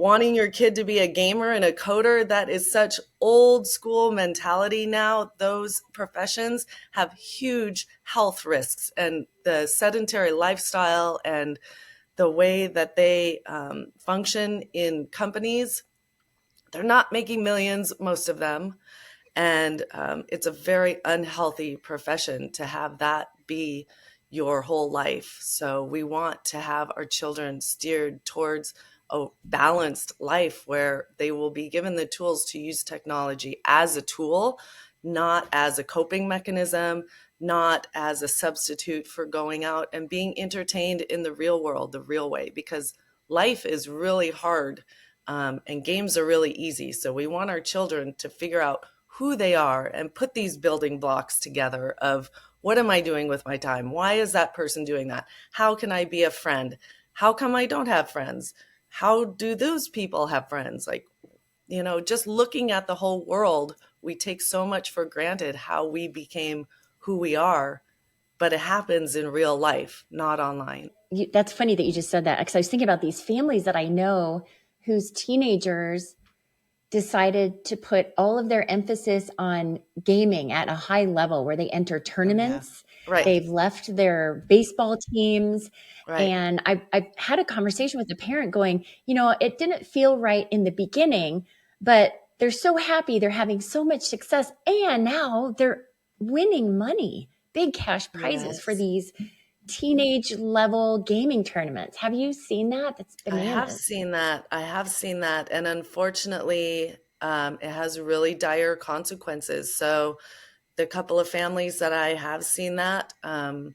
wanting your kid to be a gamer and a coder, that is such old school mentality now. Those professions have huge health risks, and the sedentary lifestyle and the way that they function in companies, they're not making millions, most of them. And it's a very unhealthy profession to have that be your whole life. So we want to have our children steered towards a balanced life where they will be given the tools to use technology as a tool, not as a coping mechanism, not as a substitute for going out and being entertained in the real world, the real way, because life is really hard. And games are really easy. So we want our children to figure out who they are and put these building blocks together of, what am I doing with my time? Why is that person doing that? How can I be a friend? How come I don't have friends? How do those people have friends? Like, just looking at the whole world, we take so much for granted how we became who we are, but it happens in real life, not online. That's funny that you just said that, because I was thinking about these families that I know whose teenagers decided to put all of their emphasis on gaming at a high level where they enter tournaments. Right. They've left their baseball teams. Right. And I've had a conversation with a parent going, it didn't feel right in the beginning, but they're so happy. They're having so much success. And now they're winning money, big cash prizes for these teenage level gaming tournaments. Have you seen that? That's bananas. I have seen that. And unfortunately, it has really dire consequences. So the couple of families that I have seen that the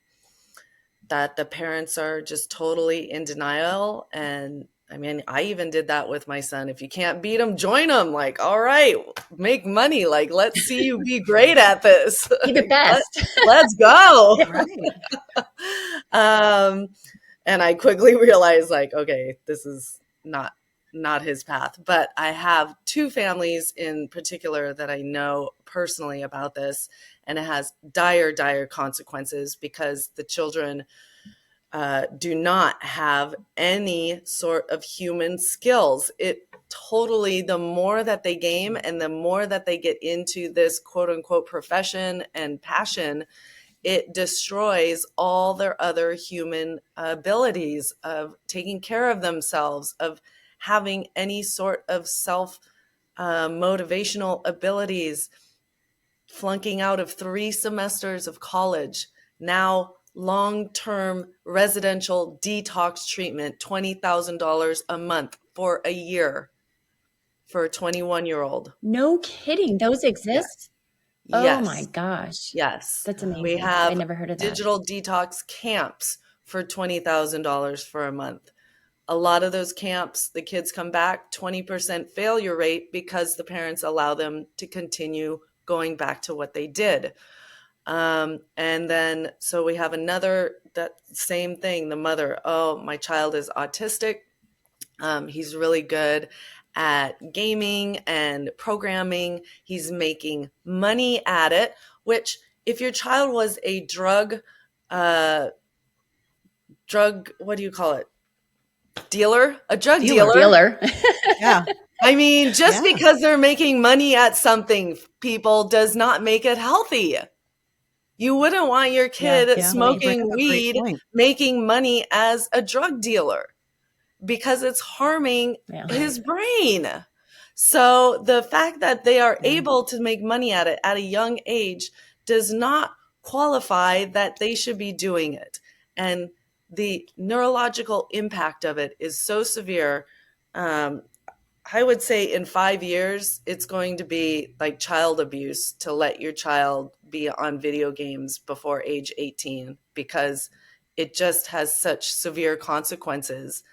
parents are just totally in denial. And I mean, I even did that with my son. If you can't beat them, join them. Like, all right, make money. Like, let's see you be great at this. Be the best. Let's go. Right. And I quickly realized, like, okay, this is not his path. But I have two families in particular that I know personally about this, and it has dire consequences because the children do not have any sort of human skills. It totally, the more that they game and the more that they get into this quote unquote profession and passion, it destroys all their other human abilities of taking care of themselves, of having any sort of self motivational abilities, flunking out of 3 semesters of college, now long-term residential detox treatment, $20,000 a month for a year for a 21-year-old. No kidding. Those exist? Yes. Oh my gosh. Yes. That's amazing. We have I never heard of that. digital detox camps for $20,000 for a month. A lot of those camps, the kids come back, 20% failure rate because the parents allow them to continue going back to what they did. And then, so we have that same thing, the mother, oh, my child is autistic. He's really good at gaming and programming. He's making money at it, which if your child was a drug, what do you call it? Dealer? A drug dealer. Yeah. I mean, just because they're making money at something, people, does not make it healthy. You wouldn't want your kid smoking weed, making money as a drug dealer, because it's harming his brain. So the fact that they are able to make money at it at a young age does not qualify that they should be doing it. And the neurological impact of it is so severe. I would say in 5 years, it's going to be like child abuse to let your child be on video games before age 18, because it just has such severe consequences.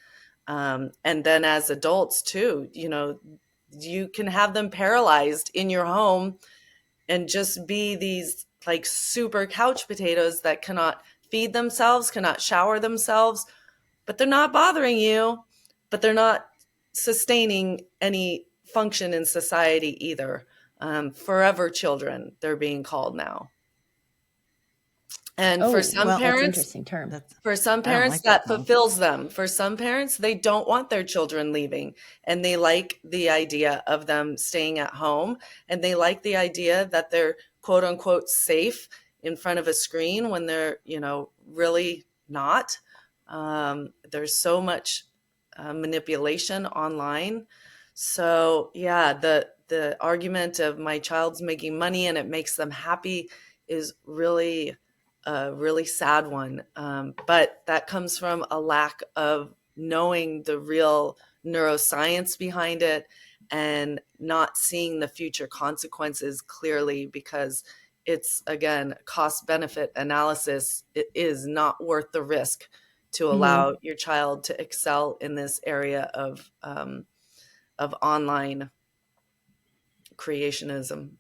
And then as adults too, you can have them paralyzed in your home and just be these like super couch potatoes that cannot feed themselves, cannot shower themselves, but they're not bothering you, but they're not sustaining any function in society either. Forever children, they're being called now. And Oh, that's an interesting term. That's for some I don't parents, like that that though. fulfills them. For some parents, they don't want their children leaving, and they like the idea of them staying at home, and they like the idea that they're quote unquote safe in front of a screen when they're, really not. There's so much manipulation online. So yeah, the argument of my child's making money and it makes them happy is really a really sad one. But that comes from a lack of knowing the real neuroscience behind it and not seeing the future consequences clearly, because it's, again, cost benefit analysis. It is not worth the risk to Hmm. allow your child to excel in this area of online creationism.